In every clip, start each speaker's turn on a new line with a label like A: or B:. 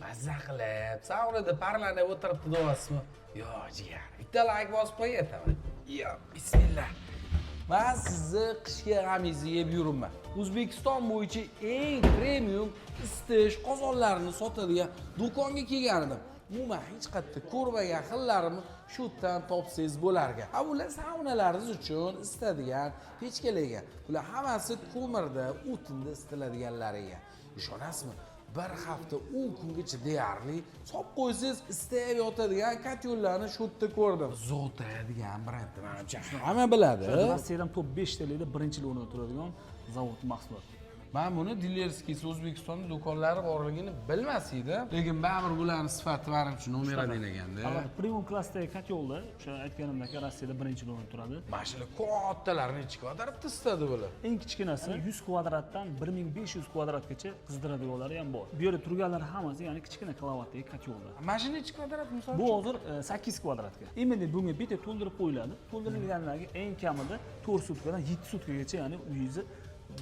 A: Mazza qilib, saunada parlanib o'tiribdi deyapsizmi? Yo'q, jigar. Bitta like bosib qo'yayapman. Yo, bismillah. Men sizni qishki g'amingizni yeb yuribman. O'zbekiston bo'yicha eng premium isitish qozonlarini sotadigan do'konga kelgan edim. Umuman hech qayerda ko'rmagan xillarimni shu yerdan topsangiz bo'lar ekan. Bular saunalaringiz uchun isitadigan pechkalarga. Bular hammasi ko'mirda, o'tinda isitiladiganlar ekan. Ishonasizmi? Bir hafta 10 kungacha deyarli solib qo'ysangiz isitib yotadigan kotyollarni shu yerda ko'rdim. Zota degan brendni menimcha hamma biladi.
B: Rossiyadan top 5 talarda birinchi o'rinda turadigan zavod mahsulot.
A: Men buni dilerskisi O'zbekistonda do'konlari borligini bilmas edim. Lekin baribir bularning sifati men uchun nomeradigan ekanda.
B: Premium klassdagi kotyolda, o'sha aytganimdek Rossiyada birinchi o'rinda turadi.
A: Mana shu kattalar necha kvadratda isitadi bular?
B: Eng kichkinasi 100 kvadratdan 1500 kvadratgacha qizdiradiganlari ham bor. Bu yerda turganlar hammasi, ya'ni kichkina kilovatdagi kotyollar.
A: Mana shu necha kvadrat misol?
B: Bu hozir 8 kvadratga. Endi bunga bitta to'ldirib qo'yiladi. To'ldirilganlarga eng kamida 4 sutkadan 7 sutkagacha, ya'ni uyingizni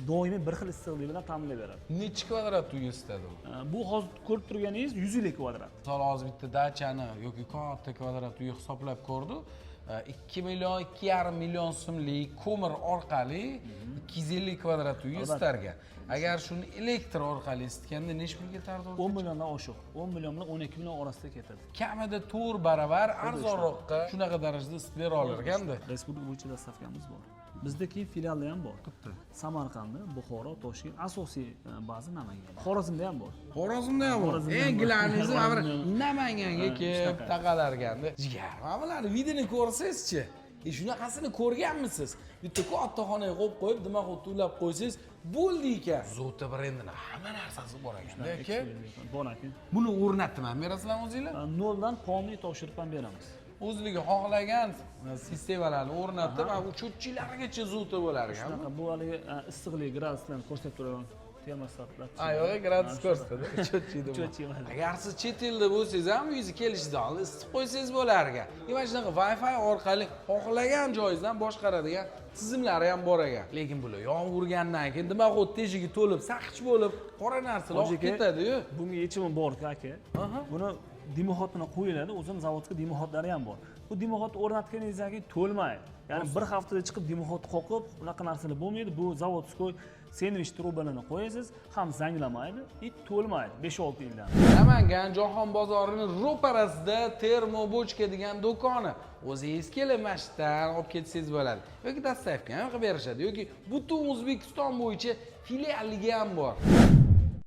B: doimiy bir xil issiqlik bilan ta'minlayveradi.
A: Necha kvadrat uy isitadi u?
B: Bu hozir ko'rib turganingiz 150 kvadrat.
A: Misol hozir bitta dachani yoki katta kvadrat uy hisoblab ko'rdi. 2 million, 2,5 million so'mlik ko'mir orqali 250 kvadrat uy isitargan. Agar shuni elektr orqali isitganda necha pulga tardi?
B: 10 milliondan oshiq. 10 million bilan 12 million orasida ketadi.
A: Kamida 4 baravar arzonroqqa shunaqa darajada isitib bera olar ekanda.
B: Respublika bo'yicha dastavkamiz bor. Bizda keyin filiallar ham bor. Samarqand, Buxoro, Toshkent, asosiy baza Namangan. Xorazmda ham bor.
A: Xorazmda ham bor. Eng gilaningizni Namanganga kelib taqalarganda. Jigar, mana bularni videoni ko'rsangizchi. Shunaqasini ko'rganmisiz? Bitta katta xonaga qo'yib qo'yib, dimoq to'lab qo'ysangiz bo'ldi ekan. Zota brendining hamma narsasi bor ekan. Lekin
B: bor ekan.
A: Buni o'rnatdim, berasizlar o'zingizlar?
B: Noldan polniy topshirib ham beramiz.
A: O'zligi xohlagan sistemalarni o'rnatib, bu cho'tchilargacha zota bo'lar ekan.
B: Shunaqa bu haligi issiqlik graduslarni ko'rsatib turadigan termostatlar.
A: Yo'q, gradus ko'rsatadi. Cho'tchiydi. Agar siz chet elda bo'lsangiz ham uyingizga kelishda oldin isitib qo'ysangiz bo'lar ekan. Mana shunaqa Wi-Fi orqali xohlagan joyingizdan boshqaradigan tizimlari ham bor ekan. Lekin bular yomg'ir urgandan keyin dimoq teshiga to'lib, saqich bo'lib, qora narsalar oqib ketadi-yu.
B: Bunga yechimi bor aka. Buni dimoxod bilan qo'yiladi, o'zim zavodga dimoxodlari ham bor. Bu dimoxodni o'rnatganingizdan keyin to'lmaydi. Ya'ni bir haftada chiqib dimoxod qoqib, unaqa narsalar bo'lmaydi. Bu zavodskoy sendvich trubalarni qo'yasiz, ham zanglamaydi, to'lmaydi 5-6 yildan.
A: Namangan Jahon bozorining ro'parasida Termobochka degan do'koni. O'zingiz kelib mashitdan olib ketsangiz bo'ladi. Yoki dastavka ham qilib berishadi, yoki butun O'zbekiston bo'yicha filialligi ham bor.